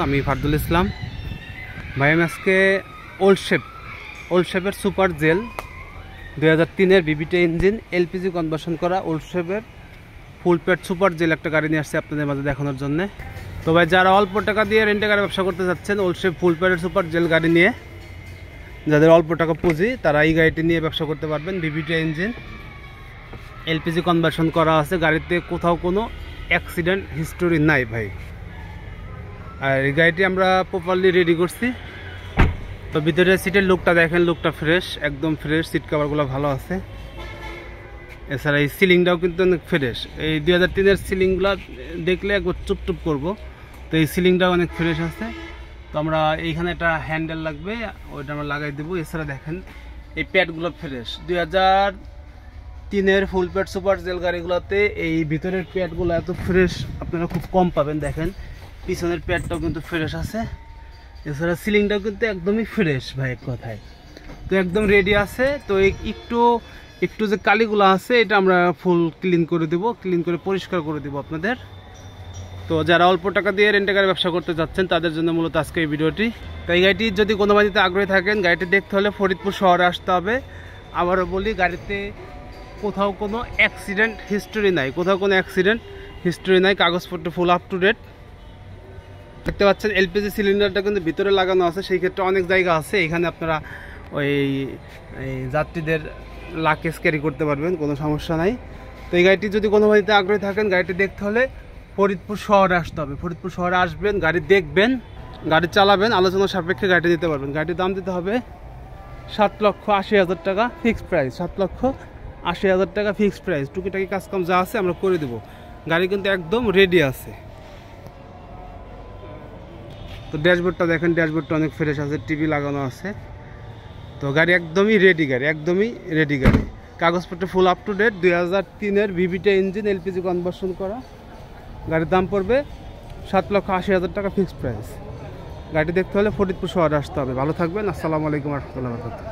আমি ফারদুল ইসলাম ভাই। আমি আজকে ওল্ড শেপের সুপার জেল 2003-এর বিবিটি ইঞ্জিন এলপিজি কনভার্সন করা ওল্ড শেপের ফুল পেড সুপার জেল একটা গাড়ি নিয়ে আসছে আপনাদের মাঝে দেখানোর জন্য। তো ভাই, যারা অল্প টাকা দিয়ে রেন্টে গাড়ি ব্যবসা করতে যাচ্ছেন ওল্ড শেপ ফুল পেডের সুপার জেল গাড়ি নিয়ে, যাদের অল্প টাকা পুঁজি তারা এই গাড়িটি নিয়ে ব্যবসা করতে পারবেন। বিবিটি ইঞ্জিন এলপিজি কনভার্সন করা আছে, গাড়িতে কোথাও কোনো অ্যাক্সিডেন্ট হিস্টোরি নাই ভাই। আর এই গাড়িটি আমরা প্রপারলি রেডি করছি। তো ভিতরে সিটের লুকটা দেখেন, লুকটা ফ্রেশ, একদম ফ্রেশ, সিট কভারগুলো ভালো আছে। এছাড়া এই সিলিংটাও কিন্তু অনেক ফ্রেশ। এই 2003-এর সিলিংগুলো দেখলে একবার চুপটুপ করবো, তো এই সিলিংটাও অনেক ফ্রেশ আছে। তো আমরা এইখানে একটা হ্যান্ডেল লাগবে, ওইটা আমরা লাগাই দেবো। এছাড়া দেখেন এই প্যাডগুলো ফ্রেশ। 2003-এর ফুল প্যাড সুপার জেল গাড়িগুলোতে এই ভিতরের প্যাডগুলো এত ফ্রেশ আপনারা খুব কম পাবেন। দেখেন পিছনের প্যাডটাও কিন্তু ফ্রেশ আছে। এছাড়া সিলিংটাও কিন্তু একদমই ফ্রেশ ভাই, এক কথায় তো একদম রেডি আছে। তো একটু যে কালিগুলো আছে এটা আমরা ফুল ক্লিন করে দেবো, ক্লিন করে পরিষ্কার করে দেবো আপনাদের। তো যারা অল্প টাকা দিয়ে রেন্টে গাড়ি ব্যবসা করতে যাচ্ছেন তাদের জন্য মূলত আজকে এই ভিডিওটি। তো এই গাড়িটি যদি কোনো বাড়িতে আগ্রহী থাকেন, গাড়িটি দেখতে হলে ফরিদপুর শহরে আসতে হবে। আবারও বলি, গাড়িতে কোথাও কোনো অ্যাক্সিডেন্ট হিস্টোরি নাই, কাগজপত্র ফুল আপ টু ডেট। দেখতে পাচ্ছেন এলপিজি সিলিন্ডারটা কিন্তু ভিতরে লাগানো আছে, সেই ক্ষেত্রে অনেক জায়গা আছে। এখানে আপনারা ওই যাত্রীদের লাকেজ ক্যারি করতে পারবেন, কোনো সমস্যা নাই। তো এই গাড়িটি যদি কোনো বাড়িতে আগ্রহী থাকেন, গাড়িটি দেখতে হলে ফরিদপুর শহরে আসতে হবে। ফরিদপুর শহরে আসবেন, গাড়ি দেখবেন, গাড়ি চালাবেন, আলোচনা সাপেক্ষে গাড়িটি দিতে পারবেন। গাড়ির দাম দিতে হবে 7,80,000 টাকা ফিক্সড প্রাইস। 7,80,000 টাকা ফিক্সড প্রাইস। টুকিটাকি কাজকাম যা আছে আমরা করে দেবো। গাড়ি কিন্তু একদম রেডি আছে। তো ড্যাশবোর্ডটা দেখেন, ড্যাশবোর্ডটা অনেক ফ্রেশ আছে, টিভি লাগানো আছে। তো গাড়ি একদমই রেডি গাড়ি। কাগজপত্র ফুল আপ টু ডেট। 2003-এর বিবিটি ইঞ্জিন এলপিজি কনভার্সন করা। গাড়ির দাম পড়বে 7,80,000 টাকা ফিক্সড প্রাইস। গাড়ি দেখতে হলে ফরিদপুর শহরে আসতে হবে। ভালো থাকবেন। আসসালামু আলাইকুম ওয়া রাহমাতুল্লাহি ওয়া বারাকাতুহু।